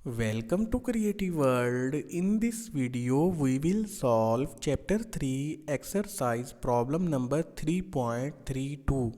Welcome to Creative World. In this video, we will solve Chapter 3 exercise problem number 3.32.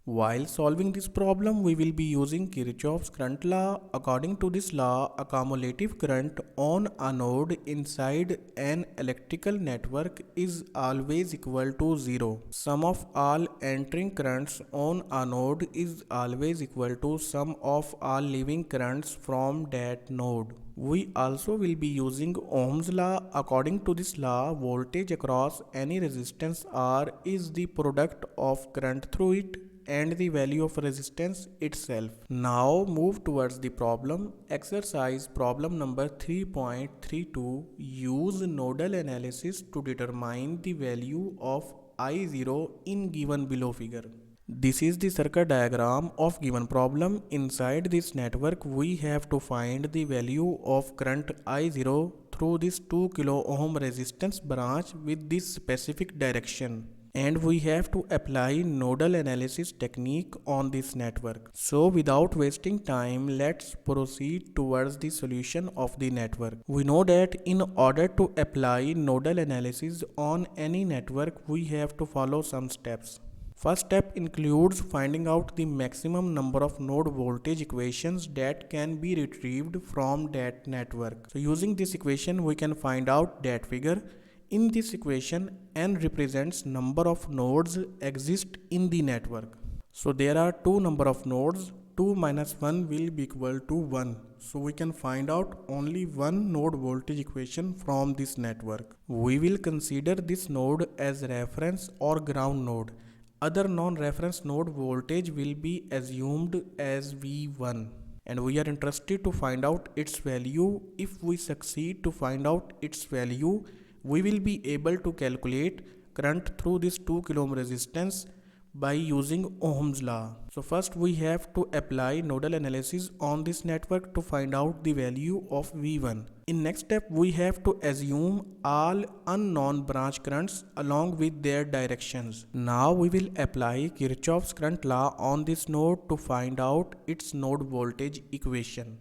While solving this problem, we will be using Kirchoff's current law. According to this law, a cumulative current on a node inside an electrical network is always equal to 0. Sum of all entering currents on a node is always equal to sum of all leaving currents from that node. We also will be using Ohm's law. According to this law, voltage across any resistance R is the product of current through it and the value of resistance itself. Now move towards the problem. Exercise problem number 3.32. Use nodal analysis to determine the value of I0 in given below figure. This is the circuit diagram of given problem. Inside this network, we have to find the value of current I0 through this 2 kilo ohm resistance branch with this specific direction. And we have to apply nodal analysis technique on this network. So without wasting time, let's proceed towards the solution of the network. We know that in order to apply nodal analysis on any network, we have to follow some steps. First step includes finding out the maximum number of node voltage equations that can be retrieved from that network. So using this equation, we can find out that figure. In this equation, n represents number of nodes exist in the network. So there are two number of nodes. 2 minus 1 will be equal to 1. So we can find out only one node voltage equation from this network. We will consider this node as reference or ground node. Other non-reference node voltage will be assumed as V1. And we are interested to find out its value. If we succeed to find out its value, we will be able to calculate current through this 2 kilo ohm resistance by using Ohm's law. So first we have to apply nodal analysis on this network to find out the value of V1. In next step, we have to assume all unknown branch currents along with their directions. Now we will apply Kirchoff's current law on this node to find out its node voltage equation.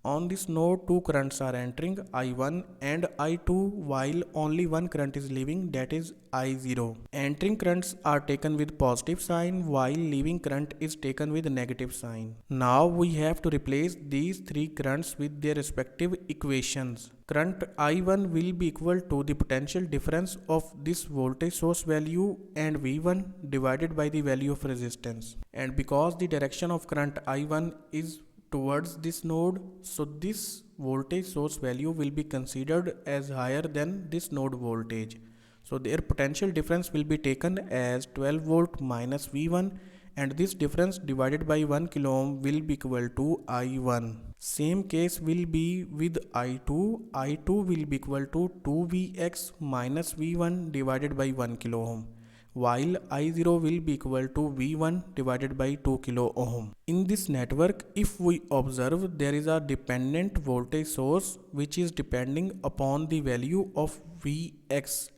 On this node, two currents are entering, I1 and I2, while only one current is leaving, that is I0. Entering currents are taken with positive sign, while leaving current is taken with negative sign. Now we have to replace these three currents with their respective equations. Current I1 will be equal to the potential difference of this voltage source value and V1 divided by the value of resistance. And because the direction of current I1 is towards this node, so this voltage source value will be considered as higher than this node voltage. So their potential difference will be taken as 12 volt minus V1, and this difference divided by 1 kilo ohm will be equal to I1. Same case will be with I2. I2 will be equal to 2Vx minus V1 divided by 1 kilo ohm, while I0 will be equal to V1 divided by 2 kilo ohm. In this network, if we observe, there is a dependent voltage source which is depending upon the value of Vx.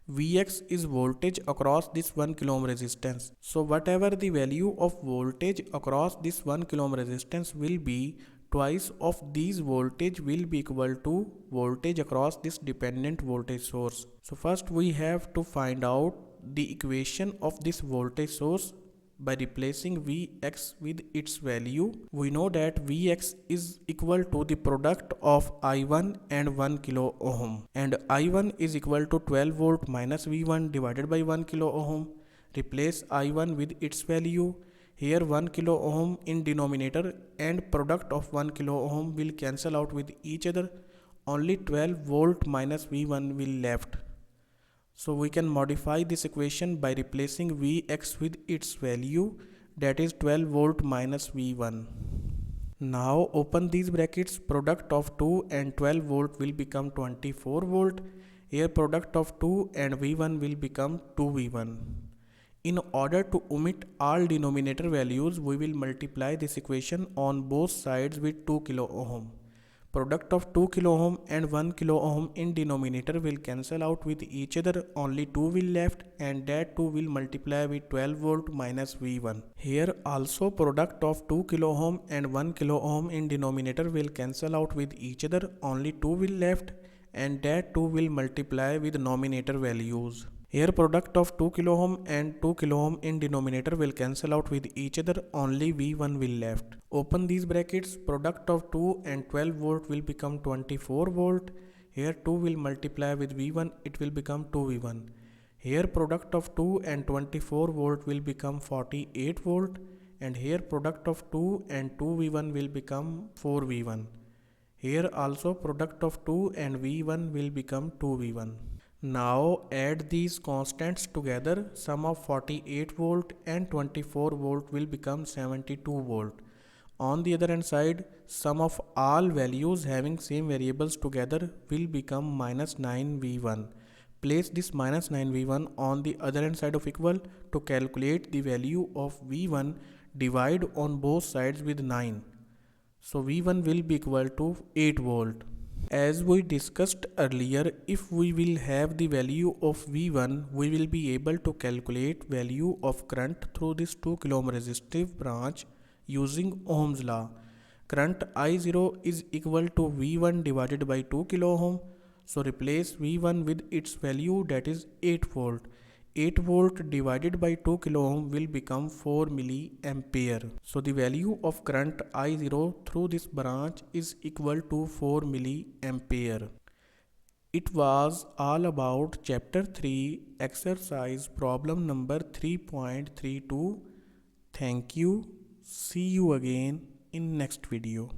Vx is voltage across this 1 kilo ohm resistance. So whatever the value of voltage across this 1 kilo ohm resistance will be, twice of these voltage will be equal to voltage across this dependent voltage source. So first we have to find out the equation of this voltage source by replacing Vx with its value. We know that Vx is equal to the product of I1 and 1 kilo ohm, and I1 is equal to 12 volt minus V1 divided by 1 kilo ohm. Replace I1 with its value. Here 1 kilo ohm in denominator and product of 1 kilo ohm will cancel out with each other. Only 12 volt minus V1 will left. So we can modify this equation by replacing Vx with its value, that is 12 volt minus V1. Now open these brackets. Product of 2 and 12 volt will become 24 volt. Here product of 2 and V1 will become 2V1. In order to omit all denominator values, we will multiply this equation on both sides with 2 kilo ohm. Product of 2 kilo ohm and 1 kilo ohm in denominator will cancel out with each other, only 2 will left, and that 2 will multiply with 12 volt minus V1. Here also product of 2 kilo ohm and 1 kilo ohm in denominator will cancel out with each other, only 2 will left, and that 2 will multiply with nominator values. Here product of 2 kilo ohm and 2 kilo ohm in denominator will cancel out with each other, only V1 will left. Open these brackets, product of 2 and 12 volt will become 24 volt. Here 2 will multiply with V1, it will become 2V1. Here product of 2 and 24 volt will become 48 volt, and here product of 2 and 2V1 will become 4V1. Here also product of 2 and V1 will become 2V1. Now add these constants together. Sum of 48 volt and 24 volt will become 72 volt. On the other hand side, sum of all values having same variables together will become minus 9V1. Place this minus 9V1 on the other hand side of equal to calculate the value of V1. Divide on both sides with 9. So V1 will be equal to 8 volt. As we discussed earlier, if we will have the value of V1, we will be able to calculate value of current through this 2 kilo ohm resistive branch using Ohm's law. Current I0 is equal to V1 divided by 2 kilo ohm. So replace V1 with its value, that is 8 volt. 8 volt divided by 2 kilo ohm will become 4 milliampere. So the value of current I0 through this branch is equal to 4 milliampere. It was all about chapter 3 exercise problem number 3.32. Thank you. See you again in next video.